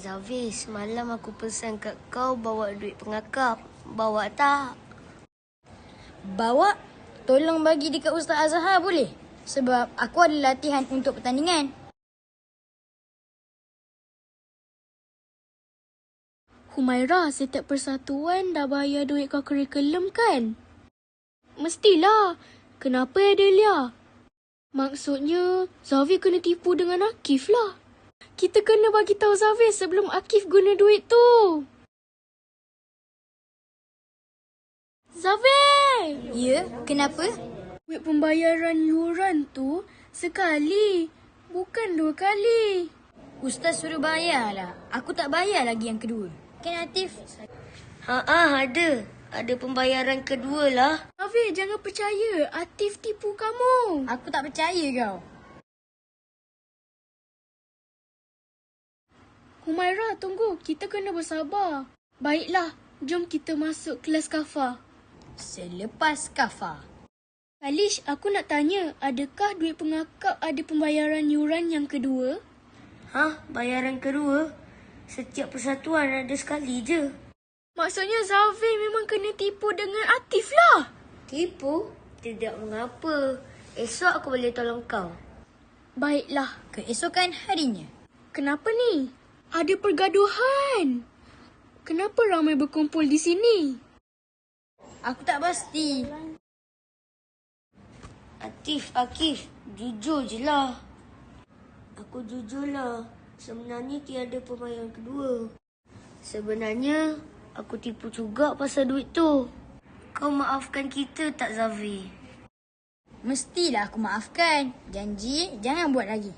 Zafir, semalam aku pesan kat kau bawa duit pengakap. Bawa tak? Bawa? Tolong bagi dekat Ustaz Azhar boleh? Sebab aku ada latihan untuk pertandingan. Humaira, setiap persatuan dah bayar duit kau kurikulum kan? Mestilah. Kenapa Adelia? Maksudnya, Zafir kena tipu dengan Akif lah. Kita kena bagi tahu Zafir sebelum Akif guna duit tu. Zafir! Ya, kenapa? Duit pembayaran yuran tu sekali, bukan 2 kali. Ustaz suruh bayar lah. Aku tak bayar lagi yang kedua. Kan Atif? Ada. Ada pembayaran kedua lah. Zafir, jangan percaya. Atif tipu kamu. Aku tak percaya kau. Humaira, tunggu. Kita kena bersabar. Baiklah, jom kita masuk kelas kafar. Selepas kafar. Kalish, aku nak tanya, adakah duit pengakap ada pembayaran yuran yang kedua? Bayaran kedua? Setiap persatuan ada sekali je. Maksudnya Zafir memang kena tipu dengan Atif lah. Tipu? Tidak mengapa. Esok aku boleh tolong kau. Baiklah. Keesokan harinya. Kenapa ni? Ada pergaduhan. Kenapa ramai berkumpul di sini? Aku tak pasti. Akif, jujur je lah. Aku jujur lah. Sebenarnya tiada pembayaran kedua. Sebenarnya, aku tipu juga pasal duit tu. Kau maafkan kita tak, Zafir? Mestilah aku maafkan. Janji jangan buat lagi.